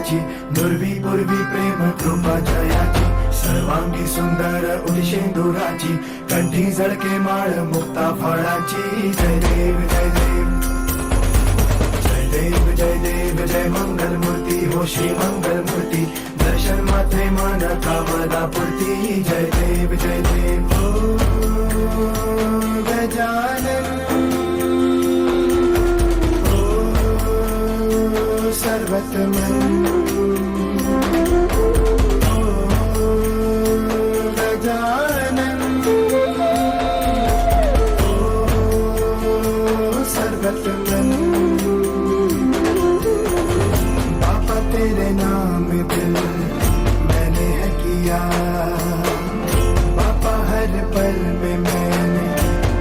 जयाची, नुरवी पूर्वी प्रेम कृपा जयाची, सर्वांगी सुंदर उदिशेंदुराची, कंठी झळके माळ मुक्ता फळाची. जय देव जय देव जय देव जय देव जय मंगल मूर्ती हो श्री मंगल मूर्ती, दर्शन मात्रे मन कामना पूर्ती. जय देव जय देव ओ गजानन ओ सर्वतमन तेरे नाम दिल मैंने है किया, पापा हर पल में मैंने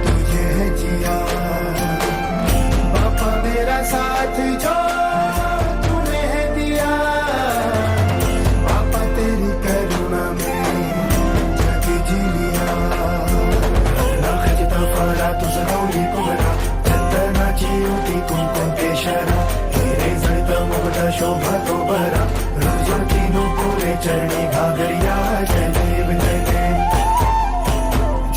तुझे है जिया, पापा मेरा साथ जो तूने है दिया, पापा तेरी करुणा में जग जी लिया. नाखजिता फळा तुझं गौरी कुबरा, चंदनाची उटी कुंकुम केशरा, हिरे जळतं मुगट शोभा तो बरा, रुजती नुपुरे चरणी घागरिया. जय देव जय देव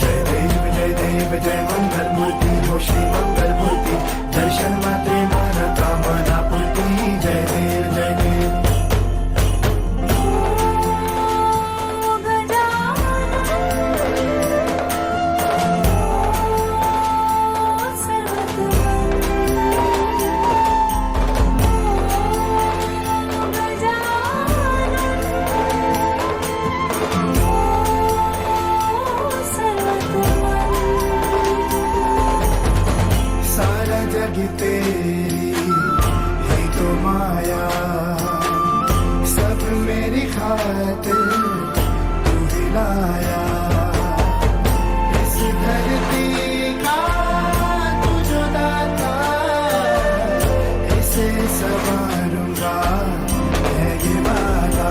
जय देव जय देव जय मंगल मूर्ती हो श्री मंगल मूर्ती, दर्शन मात्रे मन कामना पूर्ती. जय देव जय देव तेरी ही तो माया, सब मेरी खातिर तू ही लाया, इस धरती का तू जो दाता, इसे संवारूंगा है ये वादा.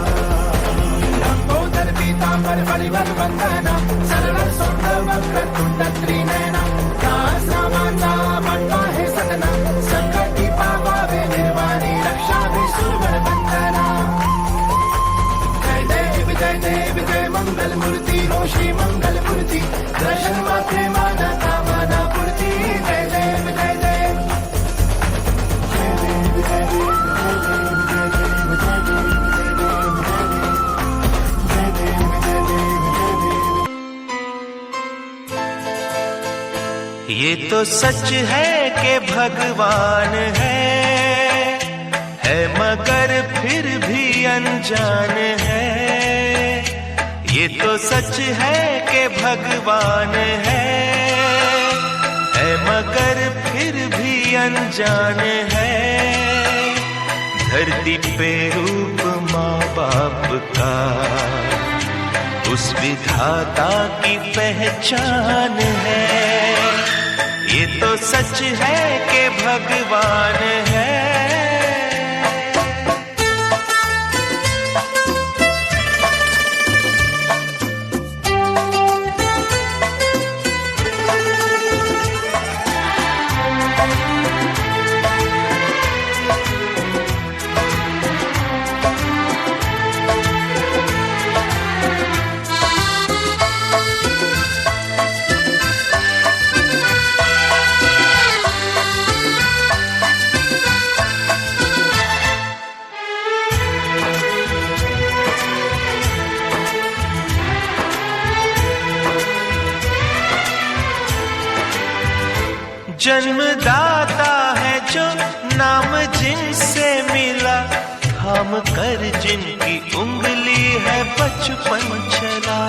लंबोदर पीतांबर बलिवर वंदना, सर्व सुंदर वक्र तुंड त्रिनयना, दास रामाचा बंडा है सदना, संकटी पावावे निर्वाणी रक्षावे सुरवर वंदना. जय देव जय मंगल मूर्ती हो श्री मंगल मूर्ती, दर्शन मात्रे माना कामना पूर्ती. जय देव जय देव जय देव जय देव जय देव जय देव जय देव जय देव जय देव जय देव. ये तो सच है कि भगवान है मगर फिर भी अनजान है. ये तो सच है कि भगवान है मगर फिर भी अनजान है. धरती पे रूप माँ बाप का उस विधाता की पहचान है. ये तो सच है कि भगवान है. जन्मदाता है जो नाम जिनसे मिला, थाम कर जिनकी उंगली है बचपन चला.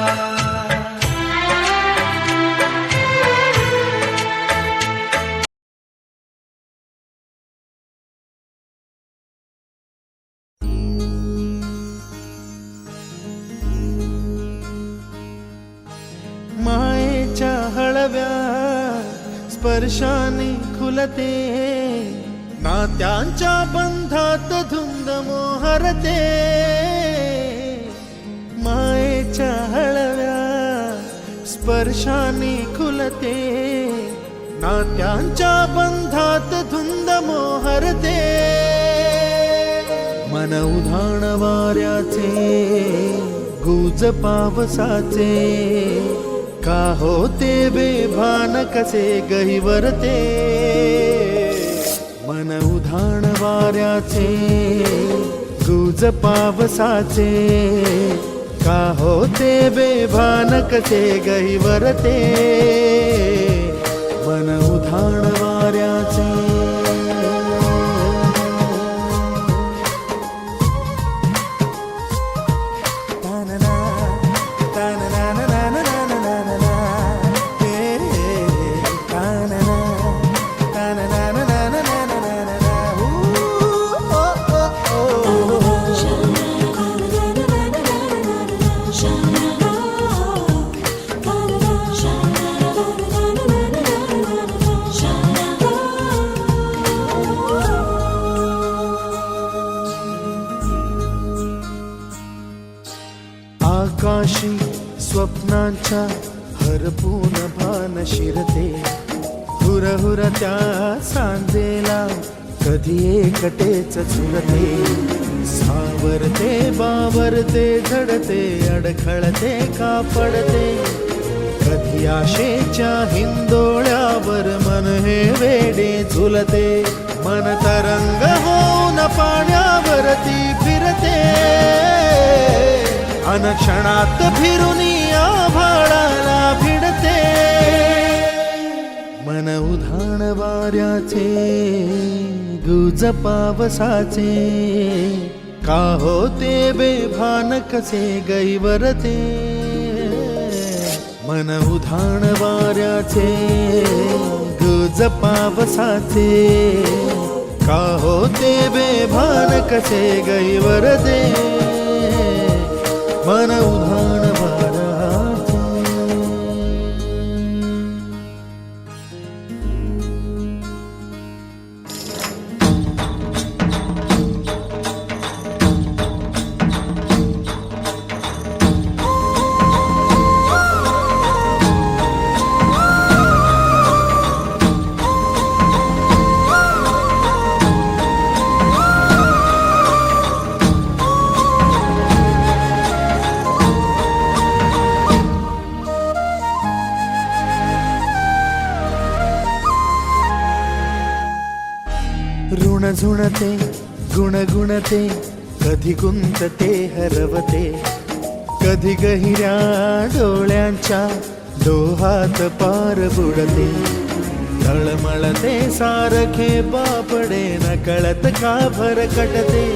मायेच्या हळव्या स्पर्शाने खुलते, नात्यांच्या बंधात धुंद मोहरते. मायेच्या हळव्या स्पर्शाने खुलते, नात्यांच्या बंधात धुंद मोहरते. मन उधाण वाऱ्याचे गुज पावसाचे का होते बेभान कसे गहिवरते मन उधाण वाऱ्याचे गुज पावसाचे का होते बेभान कसे गहिवरते मन उधाण वाऱ्याचे आकाशी स्वप्नांच्या हरपून भान शिरते हुर हुर त्या सांजेला कधी एकटेच झुरते सावरते बावरते झडते अडखळते का पडते कधी आशेच्या हिंदोळ्यावर मन हे वेडे झुलते मन तरंग होऊन पाण्यावरती फिरते अनक्षणात फिरुनी आभाळाला भिडते मन उधाण वाऱ्याचे गुज पावसाचे का होते बेभान कसे गैवरते मन उधाण वाऱ्याचे गुज पावसाचे का होते बेभान कसे गैवरते मन उधाण वाऱ्याचे ऋण झुणते गुणगुणते कधी गुंतते हरवते कधी गहिऱ्या डोळ्यांच्या डोहात पार बुडते तळमळते सारखे बापडे नकळत का भरकटते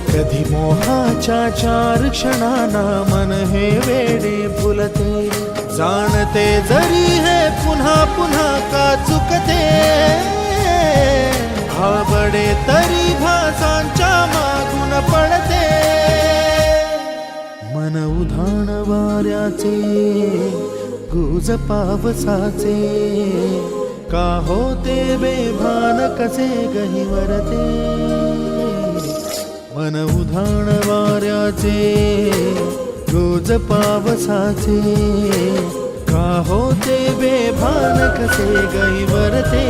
कधी मोहाच्या चार क्षणांना मन हे वेडे फुलते जाणते जरी हे पुन्हा पुन्हा का चुकते आवडे तरी भासांच्या मागून पडते मन उधाण वाऱ्याचे गुज पावसाचे का होते बेभान कसे गहिवरते मन उधाण वाऱ्याचे गुज पावसाचे का होते बेभान कसे गहिवरते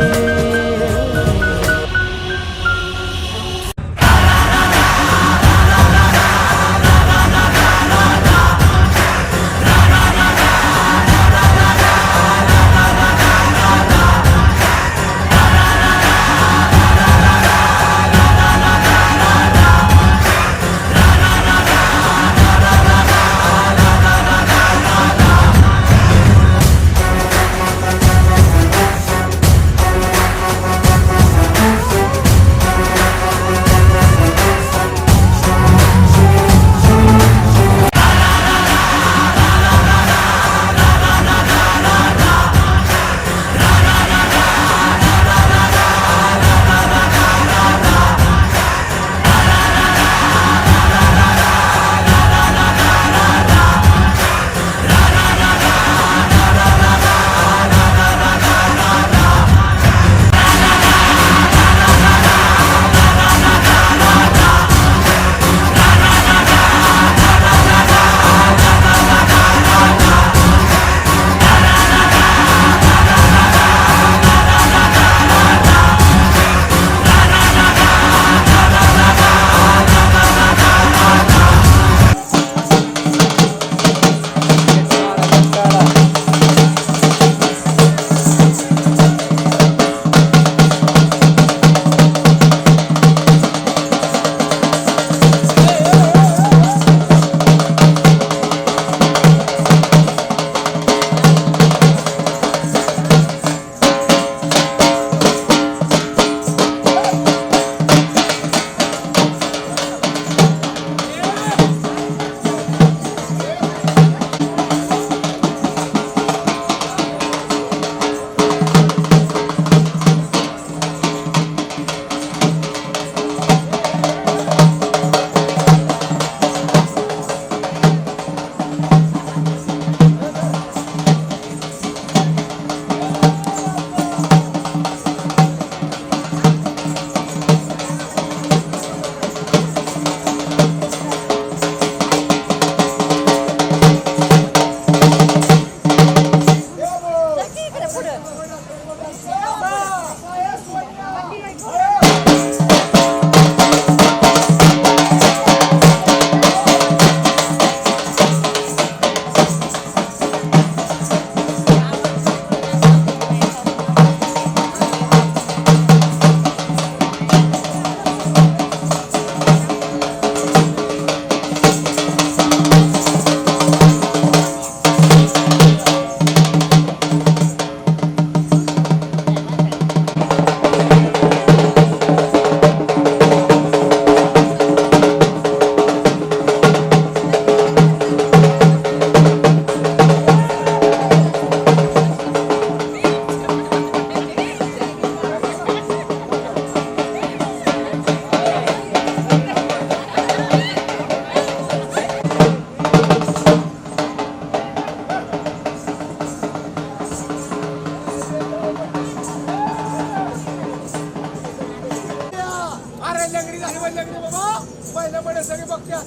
अरे लंगडी झाली बाई लंगडी बाबा पहिलं पडे सगळे बघत्या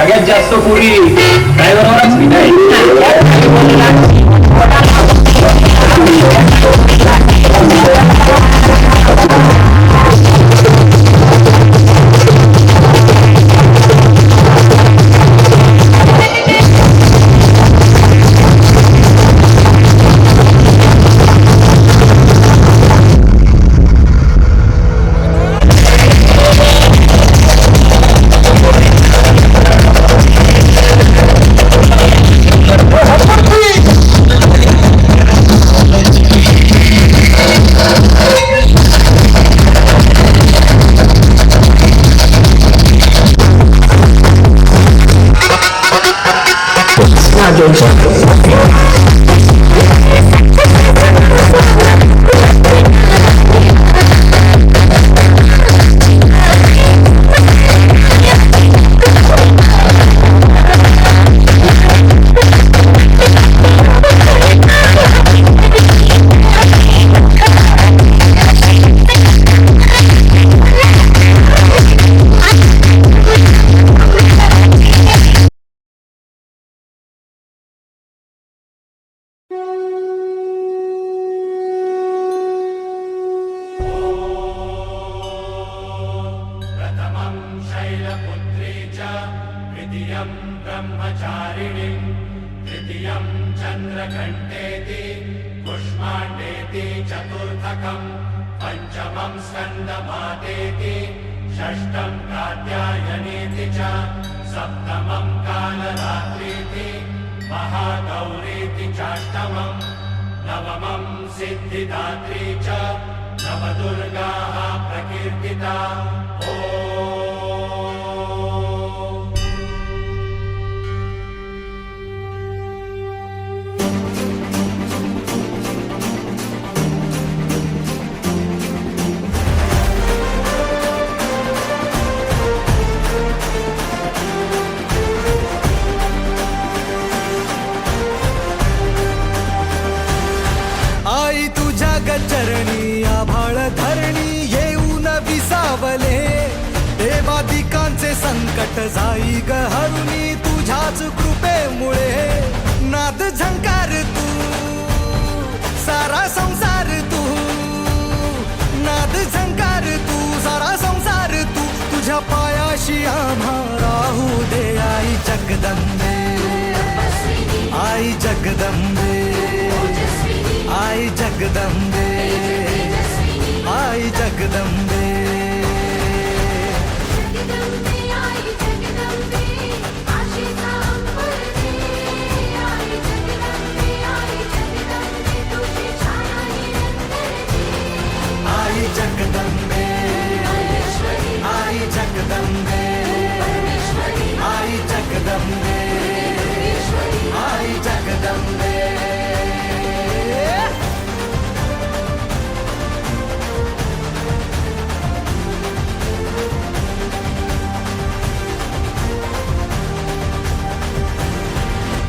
सगळ्यात जास्त पोरी ड्रायव्हरवरच की नाही. चरणी आभाळ धरणी येऊन विसावले, देवादिकांचे संकट जाई ग हरुणी तुझ्याच कृपेमुळे. नाद झंकार तू सारा संसार तू, नाद झंकार तू सारा संसार तू, तुझ्या पायाशी आम्हा राहू दे आई जगदंबे, आई जगदंबे, आई जगदंबे, आई जगदंबे. आई जगदंबे, आई जगदंबे, आई जगदंबे, आई जगदंबे.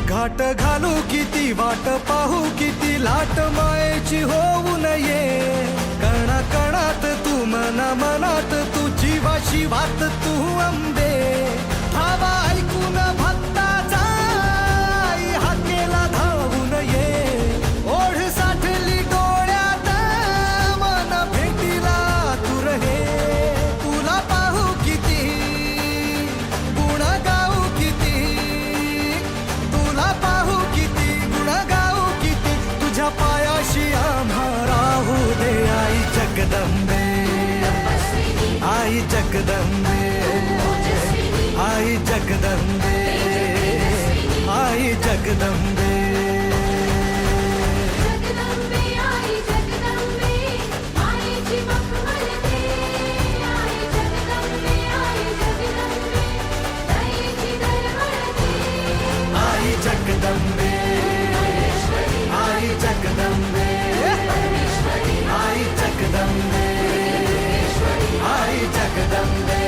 घाट घालू किती वाट पाहू किती लाट मायेची होऊ नये, कणा कणात तू मना मनात तू जीवाशी वात तू अंबे. भावा ऐकून भक्ताचा आई हाकेला धावून ये, ओढ साठली डोळ्यात मन भेटीला तू रहे. तुला पाहू किती गुण गाऊ किती, तुला पाहू किती गुण गाऊ किती, तुझ्या पायाशी आम्हा राहू दे आई जगदंबे, आई जगदंबे, आई जगदंबे, आई जगदंबे. जगदंबे, आई जगदंबे, आई जगदंबे, आई जगदंबे.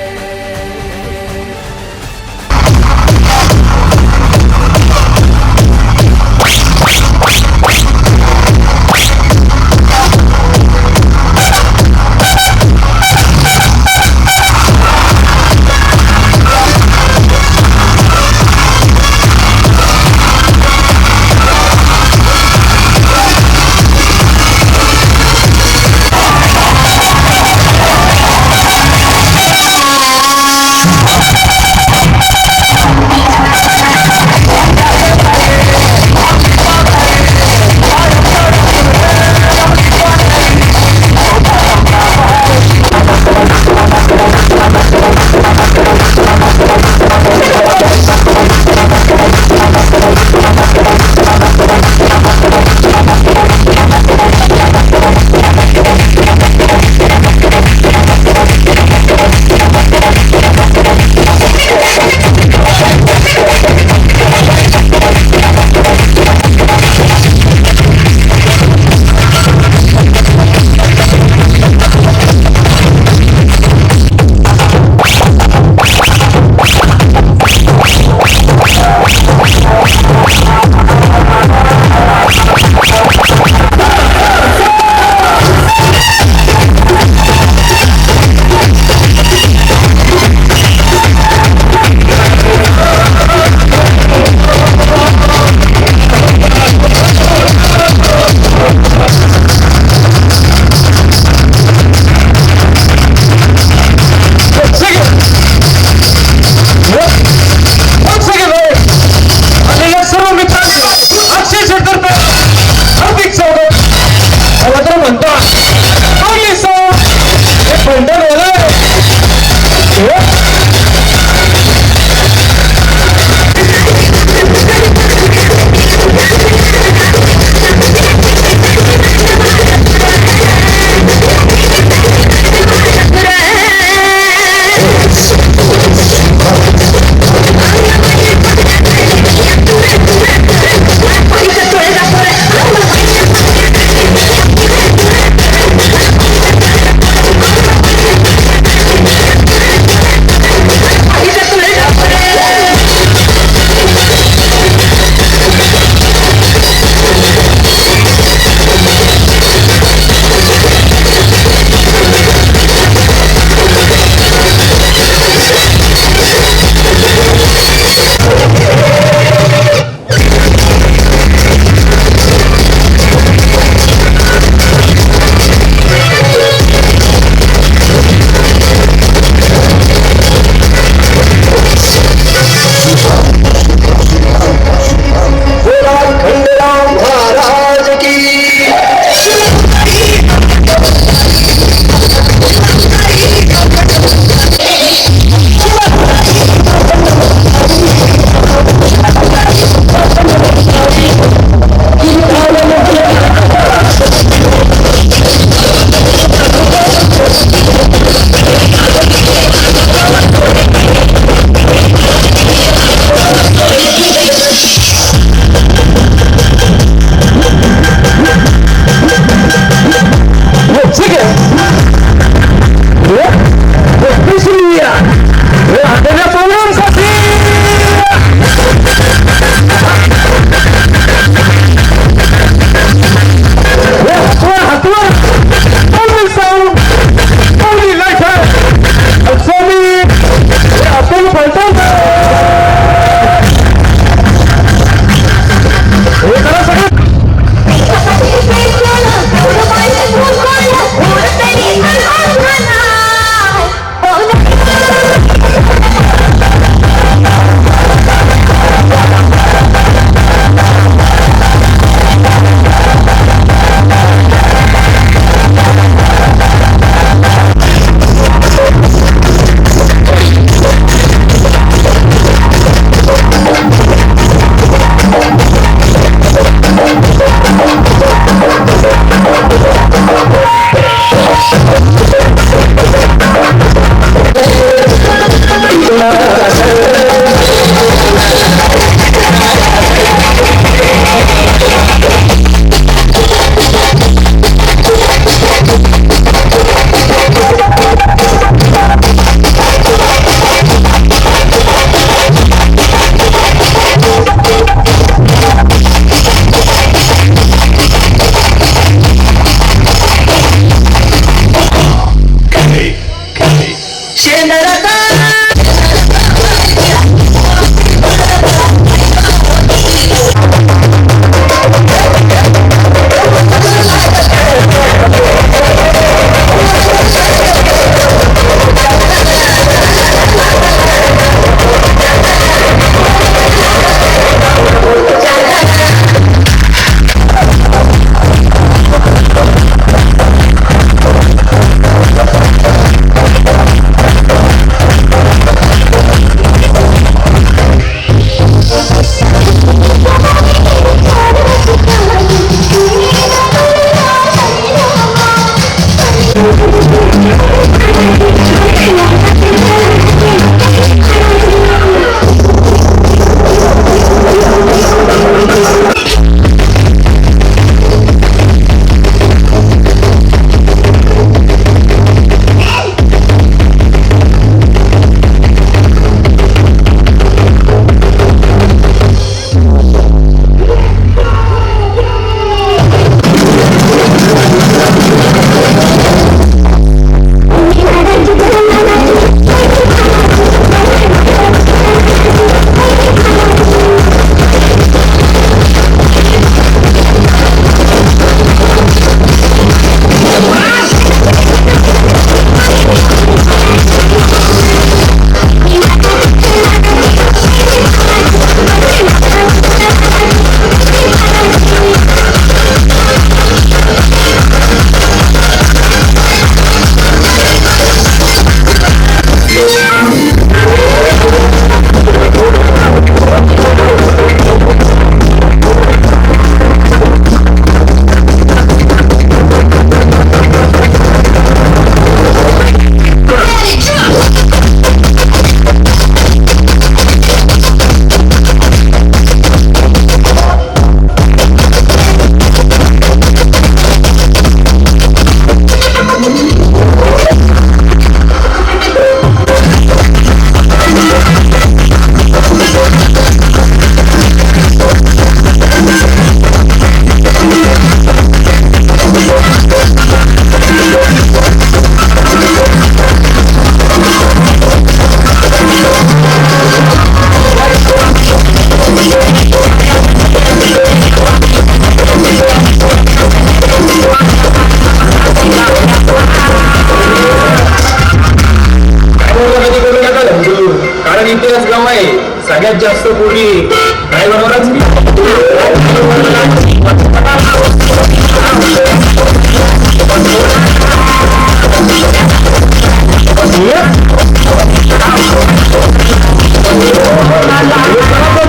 ड्रायव्हरवरच मी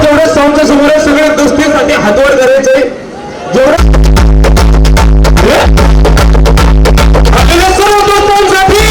जेवढे साऊंडच्या समोर आहे सगळे दोस्तीसाठी हातवर करायचे जेवढं आपल्याला सर्व दोस्तांसाठी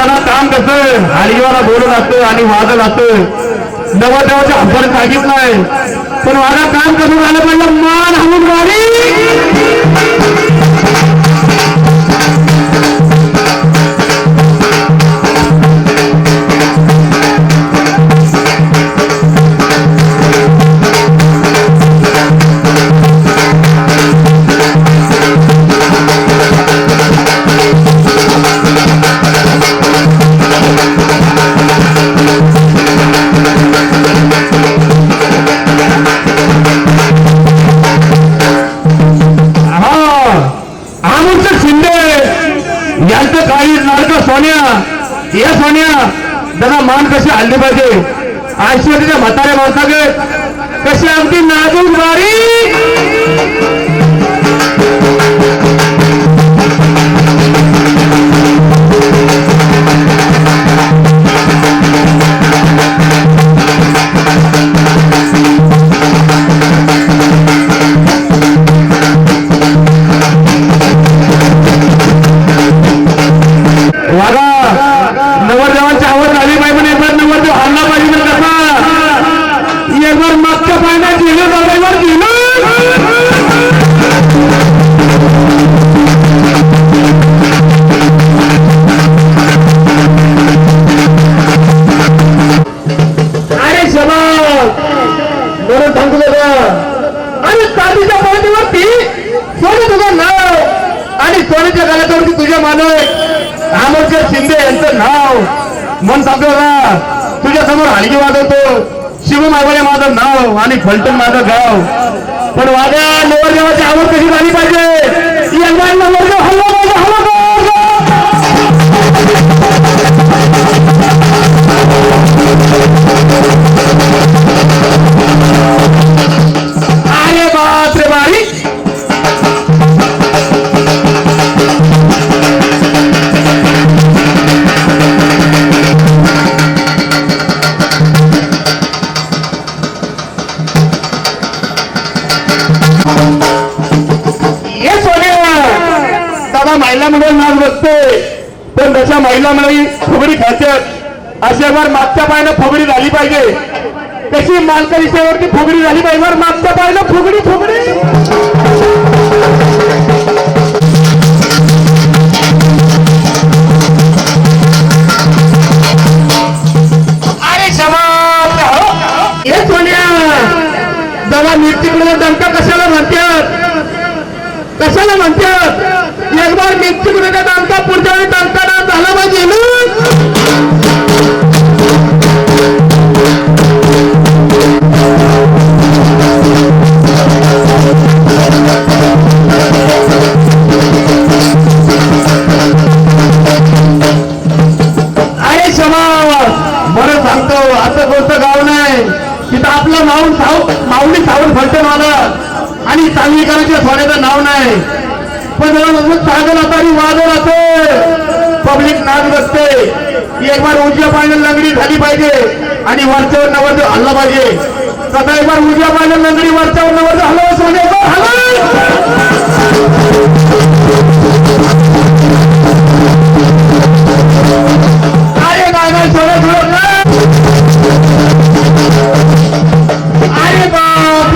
दादा काम कसं हरिवाला बोलत असतं आणि वाजत असतं नवरदेवाच्या हब्बर सांगितलंय पण माझा काम कसं झालं पाहिजे मान हलून गाडी यांचं काही लाडकं सोन्या या सोन्या त्यांना मान कशी हल्ली पाहिजे ऐश्वर्याच्या म्हाताऱ्या माणसाकडे कशी अगदी नाजूक बारी नवरदेवांची आवड झाली पाहिजे पण एकदा नवरदेव हल्ला पाहिजे तर कसा एकदा मागच्या पाण्यात गेलं बाबाईवर गेलं अरे शबाब म्हणून सांगतो का आणि चांदीच्या पाण्यावरती सोनं तुझं नाव आणि सोन्याच्या गाल्यावरती तुझ्या मानव अमोलकर शिंदे यांचं नाव मन सांगतो का तुझ्या समोर हलगी वाजवतो शिव मायवाले माझं नाव आणि फलटण माझं गाव पण वाद्या नवरदेवाची आवड कशी झाली पाहिजे नवरदेव हल्ला पाहिजे अरे बाप रे बारी महिला मंडळ नाच बसते पण जशा महिला मंडळी फुगडी खेळतात अशा बार मागच्या पायानं फुगडी झाली पाहिजे कशी मालकरी सेवेवरती फुगडी झाली पाहिजे मागच्या पायानं फुगडी फुगडी अरे शबाब हे सोन्या जरा मिरचीकडे दमका कशाला म्हणतात एक बार मिरची गुन्ह्याचा दामका पुढच्या वेळी दामका झाला पाहिजे अरे शबाब बरं सांगतो असं गोष्ट गाव नाही तिथं आपलं माऊली सावंत फलटण आला आणि चांगली करायची सोन्याचं नाव नाही पण सागर आता आणि वाजव राहते पब्लिक नाच बसते एक बार उजव्या पाण्याला लंगडी झाली पाहिजे आणि वरच्यावर नवरदेव हल्ला पाहिजे तथा एक बार उजव्या पाण्याला लंगडी वरच्यावर नवरदेव हलवा सोन्याचं अरे नाही सोडत अरे बाप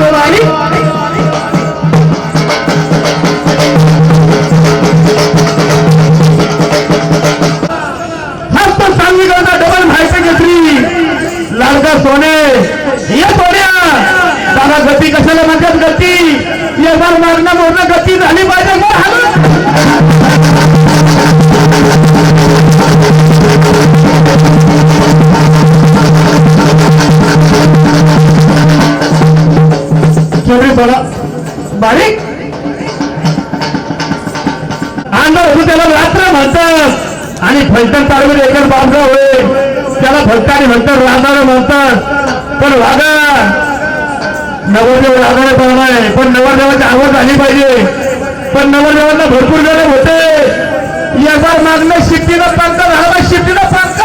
डबल माहिती घेतली लालका सोने ये सोन्या दादा गती कशाला म्हणतात गती एक बार मागणं मोडणं गती झाली पाहिजे सोडा बारीक अंधार होतो त्याला रात्र म्हणतात आणि फलटण तालुक्यात एकच बांधगाव होईल त्याला फलटाणी म्हणतात राहणार म्हणतात पण वागा नवरदेव राहणार पण नाही पण नवरदेवाची आवड झाली पाहिजे पण नवरदेवांना भरपूर जण होते एक बार मागणं शिट्टीला पंखा झाला शिट्टीला पंखा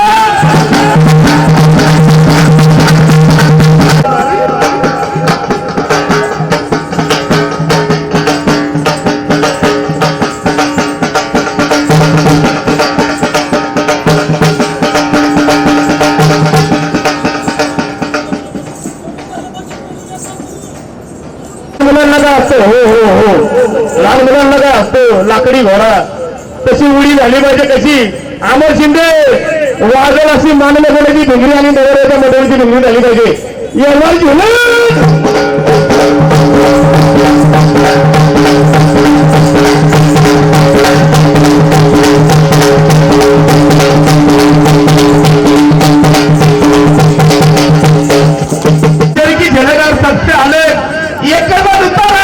लहान मुलांना काय असतो लाकडी घोडा, तशी उडी झाली पाहिजे. कशी अमर शिंदे वाजल अशी मानव बोलायची भिंगरी आणि नगराच्या मंडळीची भिंगरी झाली पाहिजे. येणार झुलत की जनगार सत्य आले एकच उत्तर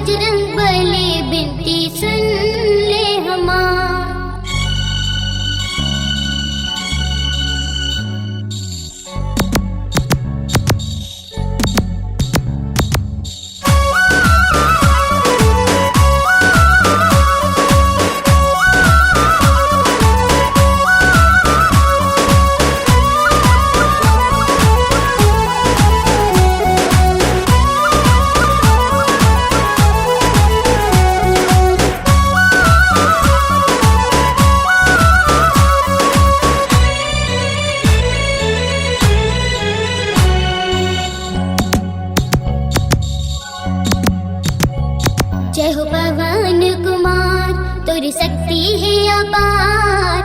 बजरंग बली बिनती सुन ले हमार। जय हो पवन कुमार, तोरी शक्ति है अपार।